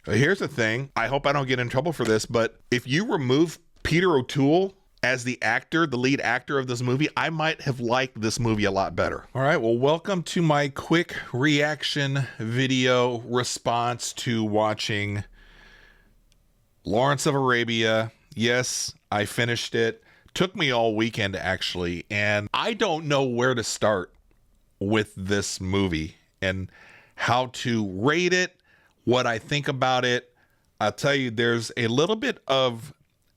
Here's the thing. I hope I don't get in trouble for this, but if you remove Peter O'Toole as the actor, the lead actor of this movie, I might have liked this movie a lot better. All right, well, welcome to my quick reaction video response to watching Lawrence of Arabia. Yes, I finished it. Took me all weekend, actually, and I don't know where to start with this movie and how to rate it, what I think about it. I'll tell you, there's a little bit of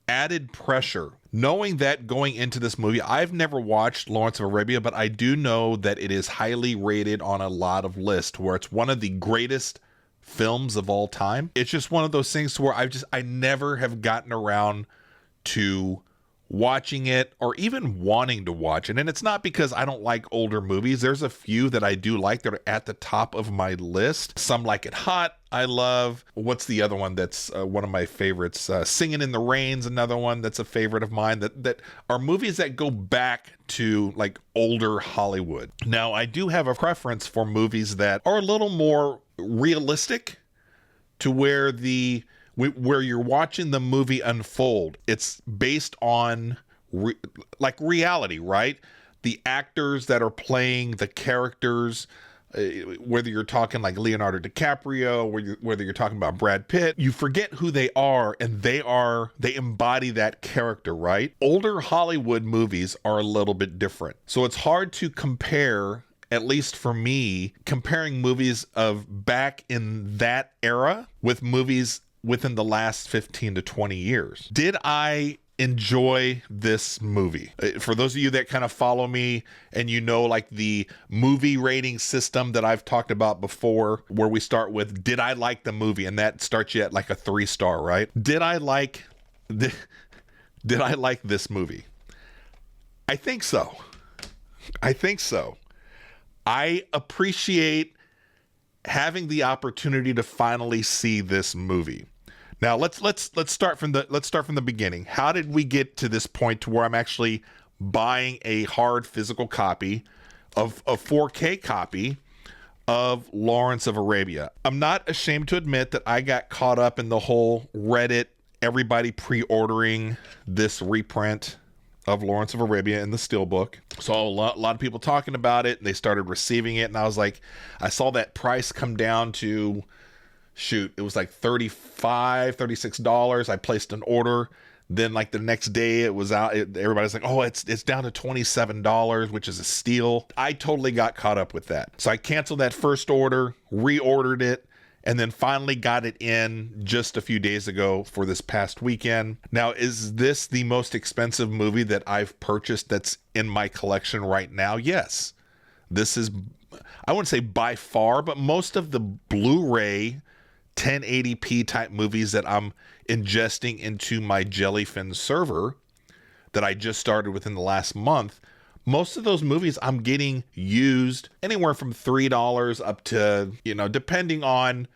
added pressure knowing that going into this movie. I've never watched Lawrence of Arabia, but I do know that it is highly rated on a lot of lists, where it's one of the greatest films of all time. It's just one of those things where I never have gotten around to watching it or even wanting to watch it. And it's not because I don't like older movies. There's a few that I do like that are at the top of my list. Some Like It Hot, I love. What's the other one that's one of my favorites? Singing in the Rain's another one that's a favorite of mine, that are movies that go back to like older Hollywood. Now, I do have a preference for movies that are a little more realistic, to where where you're watching the movie unfold. It's based on like reality, right? The actors that are playing the characters, whether you're talking like Leonardo DiCaprio, whether you're talking about Brad Pitt, you forget who they are, and they embody that character, right? Older Hollywood movies are a little bit different. So it's hard to compare, at least for me, comparing movies of back in that era with movies within the last 15 to 20 years. Did I enjoy this movie? For those of you that kind of follow me and you know, like the movie rating system that I've talked about before, where we start with, did I like the movie? And that starts you at like a 3-star, right? Did I like this movie? I think so. I think so. I appreciate having the opportunity to finally see this movie. Now let's start from the beginning. How did we get to this point to where I'm actually buying a hard physical copy of a 4K copy of Lawrence of Arabia? I'm not ashamed to admit that I got caught up in the whole Reddit, everybody pre-ordering this reprint of Lawrence of Arabia in the Steelbook. Saw a lot of people talking about it, and they started receiving it, and I was like, I saw that price come down to, shoot, it was like $35, $36. I placed an order. Then like the next day it was out. Everybody's like, oh, it's down to $27, which is a steal. I totally got caught up with that. So I canceled that first order, reordered it, and then finally got it in just a few days ago for this past weekend. Now, is this the most expensive movie that I've purchased that's in my collection right now? Yes. This is, I wouldn't say by far, but most of the Blu-ray 1080p type movies that I'm ingesting into my Jellyfin server that I just started within the last month, most of those movies I'm getting used anywhere from $3 up to, depending on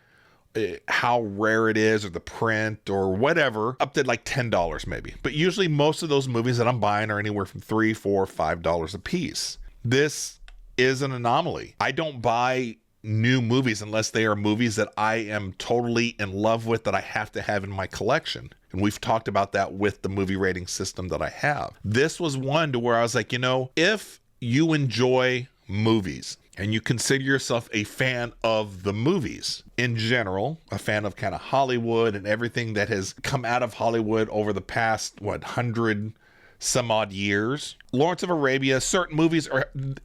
how rare it is or the print or whatever, up to like $10 maybe. But usually most of those movies that I'm buying are anywhere from $3, $4, $5 a piece. This is an anomaly. I don't buy new movies unless they are movies that I am totally in love with, that I have to have in my collection. And we've talked about that with the movie rating system that I have. This was one to where I was like, if you enjoy movies and you consider yourself a fan of the movies in general, a fan of kind of Hollywood and everything that has come out of Hollywood over the past, 100 some odd years, Lawrence of Arabia, certain movies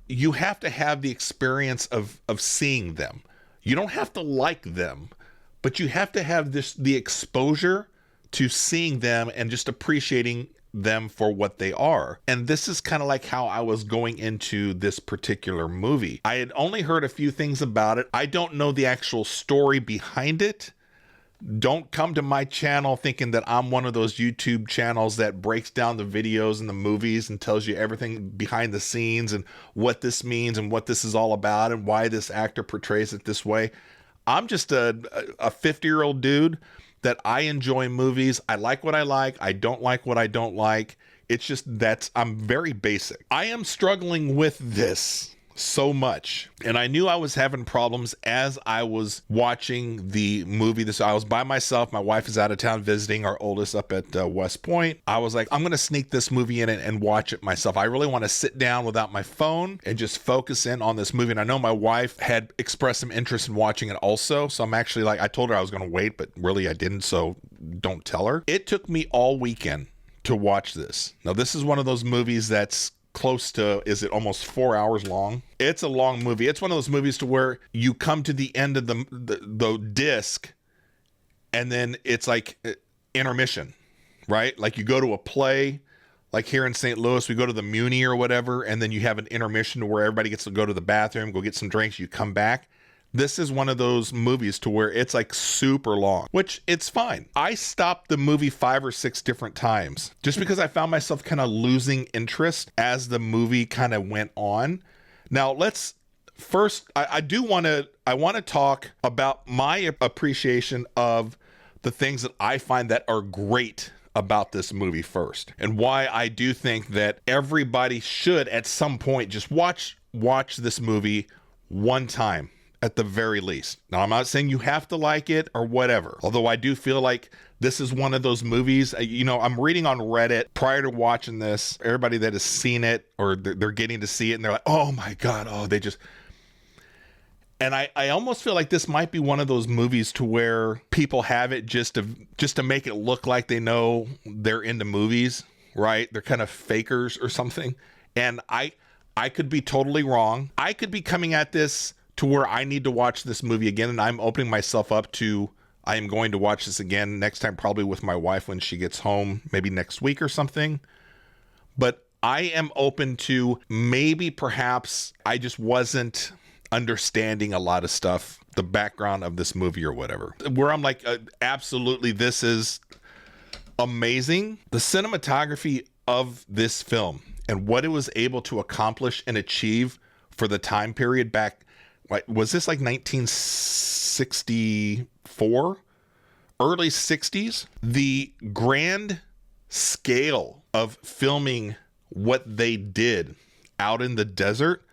you have to have the experience of seeing them. You don't have to like them, but you have to have the exposure to seeing them and just appreciating them for what they are. And this is kind of like how I was going into this particular movie. I had only heard a few things about it. I don't know the actual story behind it. Don't come to my channel thinking that I'm one of those YouTube channels that breaks down the videos and the movies and tells you everything behind the scenes and what this means and what this is all about and why this actor portrays it this way. I'm just a 50-year-old dude that I enjoy movies. I like what I like. I don't like what I don't like. It's just I'm very basic. I am struggling with this so much. And I knew I was having problems as I was watching the movie. I was by myself. My wife is out of town visiting our oldest up at West Point. I was like, I'm going to sneak this movie in and watch it myself. I really want to sit down without my phone and just focus in on this movie. And I know my wife had expressed some interest in watching it also. So I'm actually like, I told her I was going to wait, but really I didn't. So don't tell her. It took me all weekend to watch this. Now, this is one of those movies that's close to, is it almost 4 hours long? It's a long movie. It's one of those movies to where you come to the end of the disc and then it's like intermission, right? Like you go to a play, like here in St. Louis, we go to the Muni or whatever, and then you have an intermission where everybody gets to go to the bathroom, go get some drinks, you come back. This is one of those movies to where it's like super long, which it's fine. I stopped the movie 5 or 6 different times just because I found myself kind of losing interest as the movie kind of went on. Now let's first, I want to talk about my appreciation of the things that I find that are great about this movie first, and why I do think that everybody should at some point just watch this movie one time at the very least. Now, I'm not saying you have to like it or whatever, although I do feel like this is one of those movies, you know, I'm reading on Reddit prior to watching this, everybody that has seen it or they're getting to see it and they're like, oh my God, and I almost feel like this might be one of those movies to where people have it just to make it look like they know they're into movies, right? They're kind of fakers or something. And I could be totally wrong. I could be coming at this to where I need to watch this movie again, and I'm opening myself up to, I am going to watch this again next time, probably with my wife when she gets home, maybe next week or something. But I am open to maybe perhaps I just wasn't understanding a lot of stuff, the background of this movie or whatever, where I'm like, absolutely, this is amazing. The cinematography of this film and what it was able to accomplish and achieve for the time period back, was this like 1964, early 60s? The grand scale of filming what they did out in the desert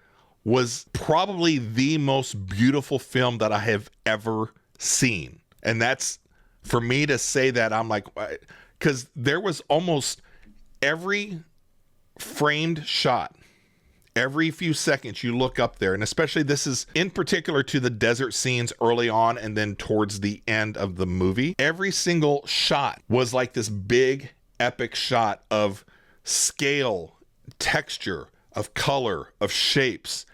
was probably the most beautiful film that I have ever seen. And that's, for me to say that, I'm like, because there was almost every framed shot, every few seconds you look up there, and especially this is in particular to the desert scenes early on and then towards the end of the movie, every single shot was like this big epic shot of scale, texture, of color, of shapes.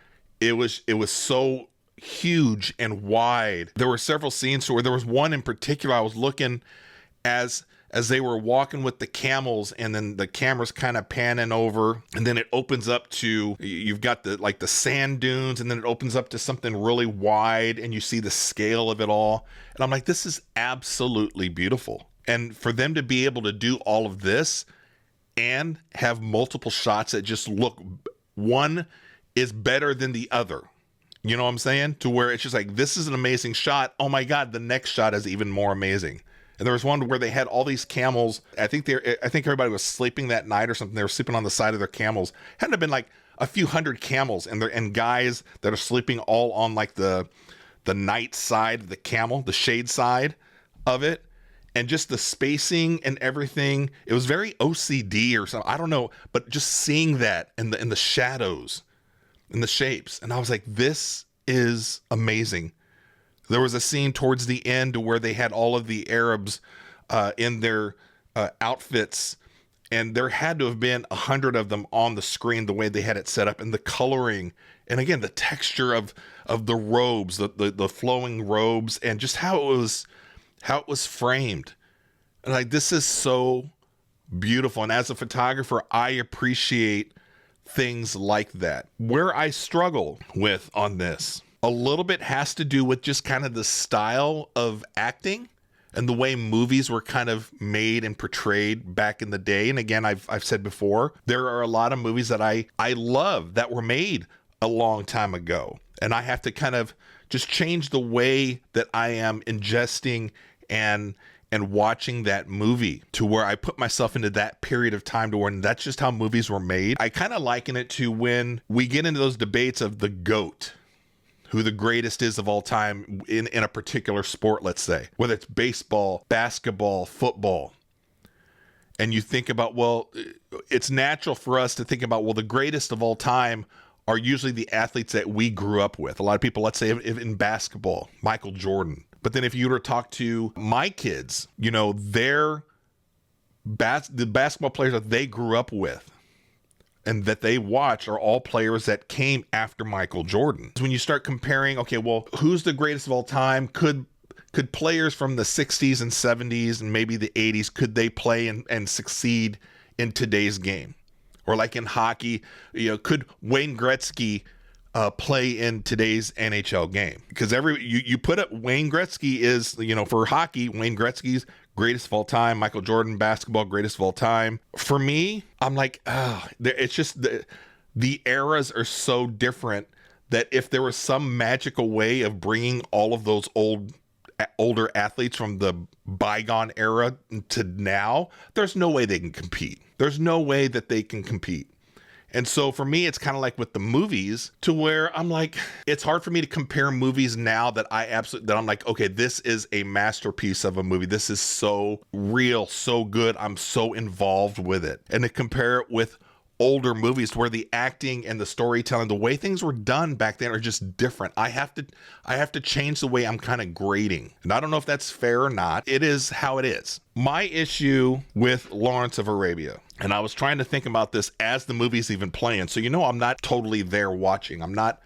It was so huge and wide. There were several scenes where there was one in particular I was looking as they were walking with the camels, and then the camera's kind of panning over, and then it opens up to, you've got the sand dunes, and then it opens up to something really wide, and you see the scale of it all. And I'm like, this is absolutely beautiful. And for them to be able to do all of this and have multiple shots that just look, one is better than the other. You know what I'm saying? To where it's just like, this is an amazing shot. Oh my God, the next shot is even more amazing. And there was one where they had all these camels. I think everybody was sleeping that night or something. They were sleeping on the side of their camels. Hadn't it been like a few hundred camels and guys that are sleeping all on like the night side of the camel, the shade side of it. And just the spacing and everything, it was very OCD or something. I don't know, but just seeing that in the shadows and the shapes. And I was like, this is amazing. There was a scene towards the end where they had all of the Arabs in their outfits, and there had to have been 100 of them on the screen the way they had it set up, and the coloring, and again, the texture of the robes, the flowing robes, and just how it was framed. And like, this is so beautiful. And as a photographer, I appreciate things like that. Where I struggle with on this a little bit has to do with just kind of the style of acting and the way movies were kind of made and portrayed back in the day. And again, I've said before, there are a lot of movies that I love that were made a long time ago. And I have to kind of just change the way that I am ingesting and and watching that movie to where I put myself into that period of time to where that's just how movies were made. I kind of liken it to when we get into those debates of the GOAT, who the greatest is of all time in a particular sport, let's say, whether it's baseball, basketball, football. And you think about, well, it's natural for us to think about, well, the greatest of all time are usually the athletes that we grew up with. A lot of people, let's say if in basketball, Michael Jordan. But then if you were to talk to my kids, you know, the basketball players that they grew up with and that they watch are all players that came after Michael Jordan. So when you start comparing, okay, well, who's the greatest of all time? Could players from the 60s and 70s and maybe the 80s, could they play and succeed in today's game? Or like in hockey, you know, could Wayne Gretzky play in today's NHL game? Because you put up Wayne Gretzky is, you know, for hockey, Wayne Gretzky's greatest of all time. Michael Jordan, basketball, greatest of all time. For me, I'm like, it's just the eras are so different that if there was some magical way of bringing all of those older athletes from the bygone era to now, there's no way they can compete. There's no way that they can compete. And so for me, it's kind of like with the movies to where I'm like, it's hard for me to compare movies now that I'm like, okay, this is a masterpiece of a movie. This is so real, so good. I'm so involved with it. And to compare it with older movies where the acting and the storytelling, the way things were done back then are just different. I have to change the way I'm kind of grading. And I don't know if that's fair or not. It is how it is. My issue with Lawrence of Arabia, and I was trying to think about this as the movie's even playing. So, you know, I'm not totally there watching. I'm not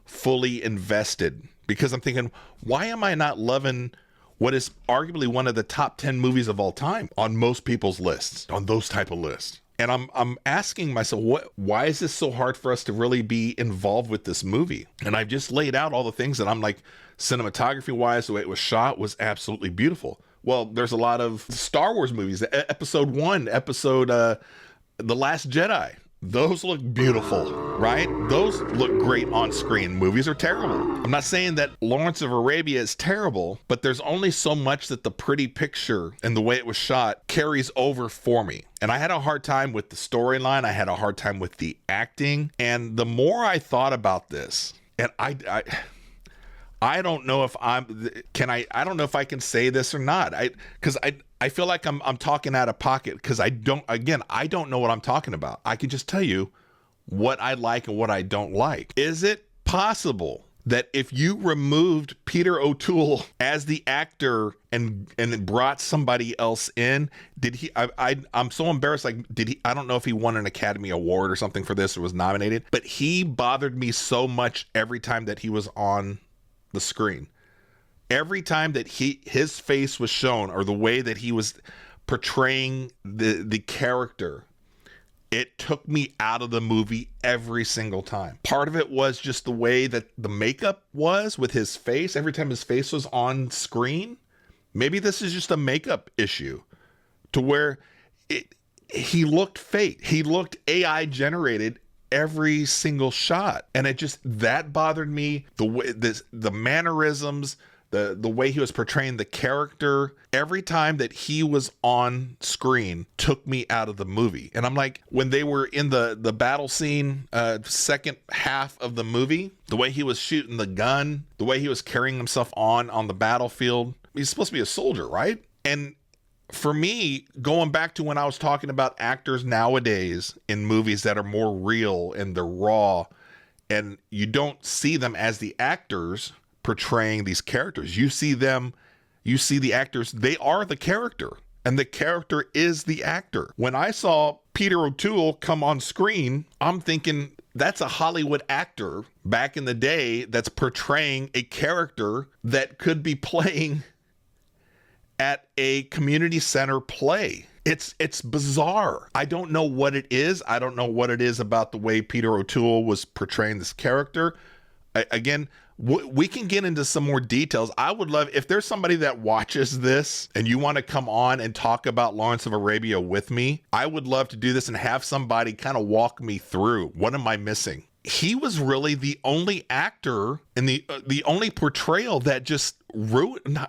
fully invested because I'm thinking, why am I not loving what is arguably one of the top 10 movies of all time on most people's lists, on those type of lists? And I'm asking myself, why is this so hard for us to really be involved with this movie? And I've just laid out all the things that I'm like, cinematography wise, the way it was shot was absolutely beautiful. Well, there's a lot of Star Wars movies, episode 1, The Last Jedi. Those look beautiful, right? Those look great on screen. Movies are terrible. I'm not saying that Lawrence of Arabia is terrible, but there's only so much that the pretty picture and the way it was shot carries over for me. And I had a hard time with the storyline. I had a hard time with the acting. And the more I thought about this, and I don't know if I don't know if I can say this or not. Because I feel like I'm talking out of pocket because I don't know what I'm talking about. I can just tell you what I like and what I don't like. Is it possible that if you removed Peter O'Toole as the actor and brought somebody else in, did he, I'm so embarrassed. Like, did he, I don't know if he won an Academy Award or something for this or was nominated, but he bothered me so much every time that he was on the screen. Every time that his face was shown or the way that he was portraying the character, it took me out of the movie every single time. Part of it was just the way that the makeup was with his face. Every time his face was on screen, maybe this is just a makeup issue to where he looked fake. He looked AI generated every single shot. And that bothered me. The way the mannerisms, the way he was portraying the character, every time that he was on screen took me out of the movie. And I'm like, when they were in the battle scene, second half of the movie, the way he was shooting the gun, the way he was carrying himself on the battlefield, he's supposed to be a soldier, right? And for me, going back to when I was talking about actors nowadays in movies that are more real and they're raw, and you don't see them as the actors portraying these characters. You see the actors, they are the character, and the character is the actor. When I saw Peter O'Toole come on screen, I'm thinking that's a Hollywood actor back in the day that's portraying a character that could be playing at a community center play. It's bizarre. I don't know what it is. I don't know what it is about the way Peter O'Toole was portraying this character. Again, we can get into some more details. I would love if there's somebody that watches this and you want to come on and talk about Lawrence of Arabia with me. I would love to do this and have somebody kind of walk me through. What am I missing? He was really the only actor and the only portrayal that just ruined.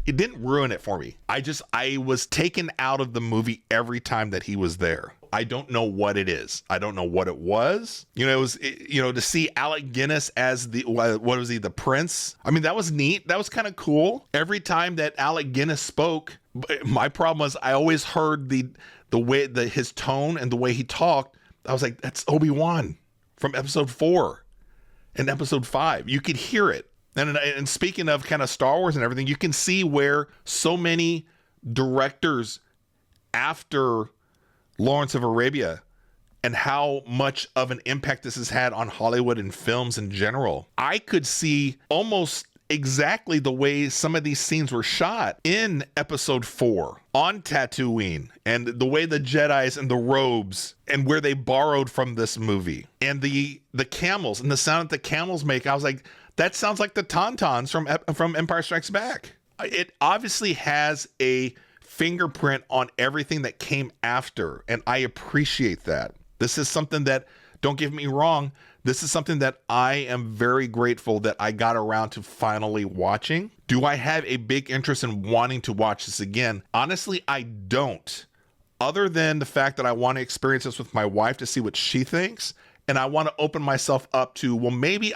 it didn't ruin it for me. I was taken out of the movie every time that he was there. I don't know what it is. I don't know what it was. To see Alec Guinness as what was he, the prince? I mean, that was neat. That was kind of cool. Every time that Alec Guinness spoke, my problem was I always heard the way his tone and the way he talked. I was like, that's Obi-Wan from episode 4 and episode 5. You could hear it. And speaking of kind of Star Wars and everything, you can see where so many directors after Lawrence of Arabia and how much of an impact this has had on Hollywood and films in general. I could see almost exactly the way some of these scenes were shot in episode 4 on Tatooine, and the way the Jedis and the robes and where they borrowed from this movie, and the camels and the sound that the camels make. I was like, that sounds like the Tauntauns from Empire Strikes Back. It obviously has a fingerprint on everything that came after, and I appreciate that. This is something that, don't get me wrong, this is something that I am very grateful that I got around to finally watching. Do I have a big interest in wanting to watch this again? Honestly, I don't. Other than the fact that I want to experience this with my wife to see what she thinks, and I want to open myself up to, well, maybe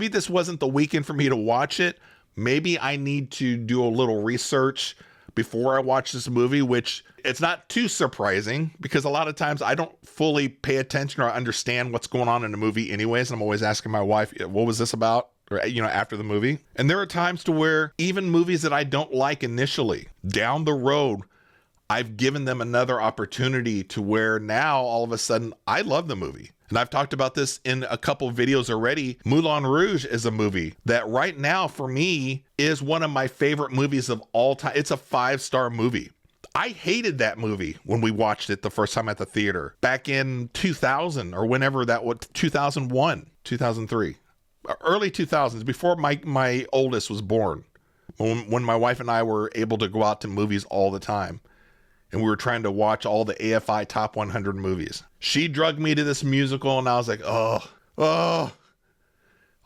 this wasn't the weekend for me to watch it. Maybe I need to do a little research before I watch this movie, which it's not too surprising because a lot of times I don't fully pay attention or understand what's going on in the movie anyways. And I'm always asking my wife, what was this about? Or, after the movie. And there are times to where even movies that I don't like initially, down the road, I've given them another opportunity to where now all of a sudden I love the movie. And I've talked about this in a couple of videos already. Moulin Rouge is a movie that right now for me is one of my favorite movies of all time. It's a 5-star movie. I hated that movie when we watched it the first time at the theater back in 2000 or whenever that was, 2001, 2003, early 2000s, before my oldest was born, when my wife and I were able to go out to movies all the time. And we were trying to watch all the AFI Top 100 movies. She drugged me to this musical, and I was like, oh,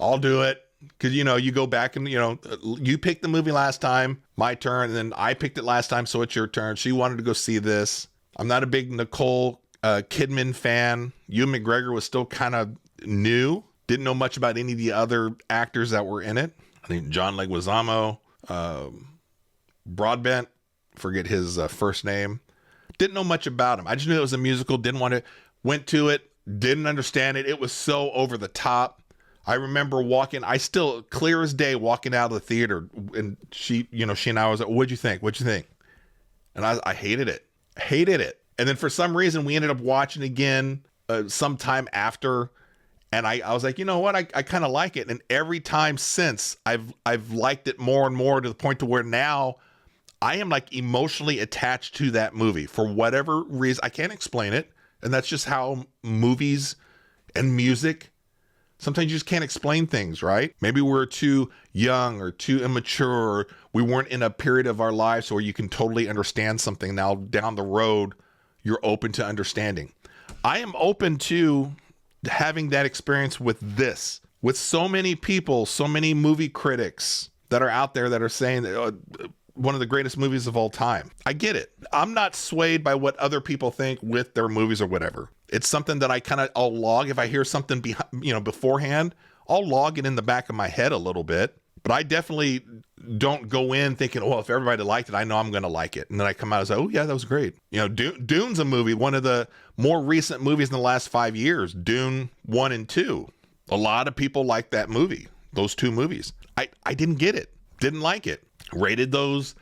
I'll do it. Because, you go back and, you picked the movie last time, my turn, and then I picked it last time, so it's your turn. She wanted to go see this. I'm not a big Nicole Kidman fan. Ewan McGregor was still kind of new. Didn't know much about any of the other actors that were in it. I think John Leguizamo, Broadbent, forget his first name. Didn't know much about him. I just knew it was a musical. Went to it, didn't understand it. It was so over the top. I remember I still clear as day walking out of the theater, and she and I was like, what'd you think? And I hated it. And then for some reason we ended up watching again sometime after. And I was like, you know what? I kind of like it. And every time since I've liked it more and more to the point to where now I am like emotionally attached to that movie for whatever reason. I can't explain it. And that's just how movies and music, sometimes you just can't explain things, right? Maybe we're too young or too immature, or we weren't in a period of our lives where you can totally understand something. Now down the road, you're open to understanding. I am open to having that experience with this, with so many people, so many movie critics that are out there that are saying that one of the greatest movies of all time. I get it. I'm not swayed by what other people think with their movies or whatever. It's something that I'll log. If I hear something beforehand, I'll log it in the back of my head a little bit. But I definitely don't go in thinking, well, if everybody liked it, I know I'm going to like it. And then I come out and say, oh yeah, that was great. Dune's a movie, one of the more recent movies in the last 5 years, Dune 1 and 2. A lot of people like that movie, those two movies. I didn't get it. Didn't like it. Rated those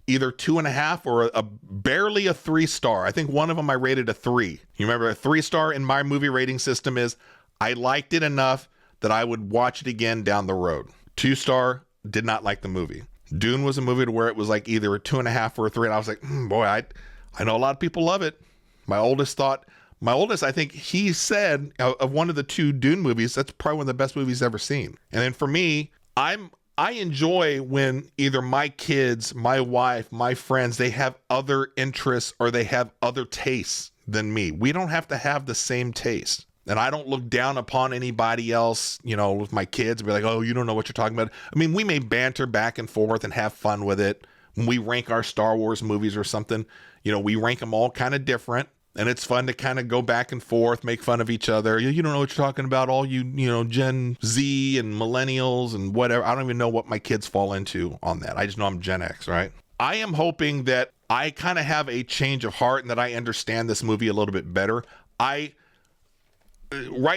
either 2.5 or barely a 3-star. I think one of them I rated a 3. You remember a 3-star in my movie rating system is I liked it enough that I would watch it again down the road. 2-star, did not like the movie. Dune was a movie to where it was like either a 2.5 or a 3. And I was like, boy, I know a lot of people love it. My oldest, I think he said of one of the 2 Dune movies, that's probably one of the best movies he's ever seen. And then for me, I enjoy when either my kids, my wife, my friends, they have other interests or they have other tastes than me. We don't have to have the same taste. And I don't look down upon anybody else, you know, with my kids, be like, oh, you don't know what you're talking about. I mean, we may banter back and forth and have fun with it. When we rank our Star Wars movies or something, you know, we rank them all kind of different. And it's fun to kind of go back and forth, make fun of each other. You don't know what you're talking about, all you know, Gen Z and millennials and whatever. I don't even know what my kids fall into on that. I just know I'm Gen X, right? I am hoping that I kind of have a change of heart and that I understand this movie a little bit better. Right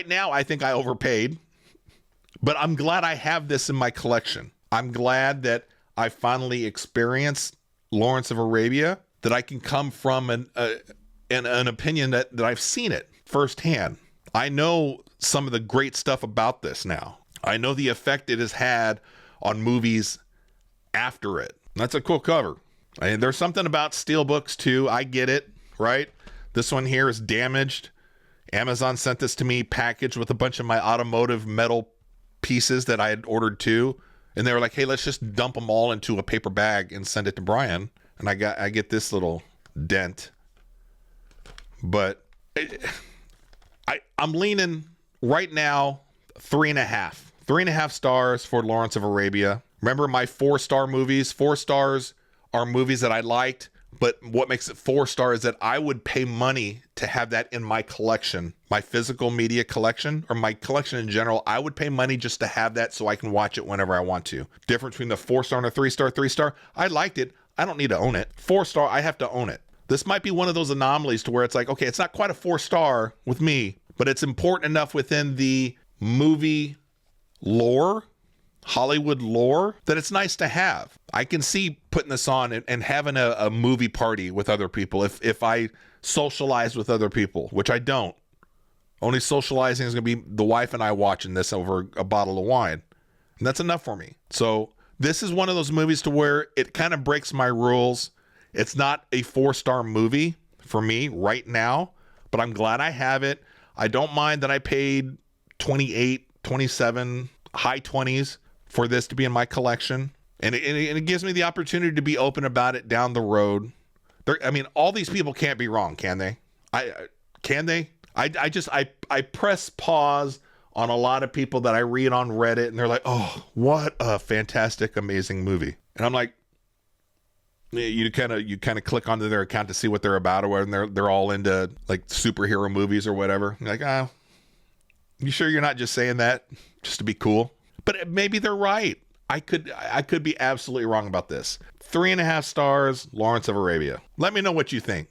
now, I think I overpaid, but I'm glad I have this in my collection. I'm glad that I finally experienced Lawrence of Arabia, that I can come from an opinion that I've seen it firsthand. I know some of the great stuff about this now. I know the effect it has had on movies after it. That's a cool cover. And there's something about Steelbooks too. I get it, right? This one here is damaged. Amazon sent this to me packaged with a bunch of my automotive metal pieces that I had ordered too. And they were like, hey, let's just dump them all into a paper bag and send it to Brian. And I get this little dent. But I'm leaning right now 3.5. 3.5 stars for Lawrence of Arabia. Remember my 4-star movies? 4 stars are movies that I liked. But what makes it 4 stars is that I would pay money to have that in my collection, my physical media collection, or my collection in general. I would pay money just to have that so I can watch it whenever I want to. Difference between the 4-star and a 3-star. 3-star, I liked it. I don't need to own it. 4-star, I have to own it. This might be one of those anomalies to where it's like, okay, it's not quite a 4-star with me, but it's important enough within the movie lore, Hollywood lore, that it's nice to have. I can see putting this on and having a movie party with other people if I socialize with other people, which I don't. Only socializing is going to be the wife and I watching this over a bottle of wine. And that's enough for me. So this is one of those movies to where it kind of breaks my rules. It's not a 4-star movie for me right now, but I'm glad I have it. I don't mind that I paid 28, 27, high 20s for this to be in my collection. And it gives me the opportunity to be open about it down the road. All these people can't be wrong, can they? Can they? I press pause on a lot of people that I read on Reddit, and they're like, oh, what a fantastic, amazing movie. And I'm like, you kind of click onto their account to see what they're about or whatever, and they're all into like superhero movies or whatever. You're like, you sure you're not just saying that just to be cool? But maybe they're right. I could be absolutely wrong about this. 3.5 stars, Lawrence of Arabia. Let me know what you think.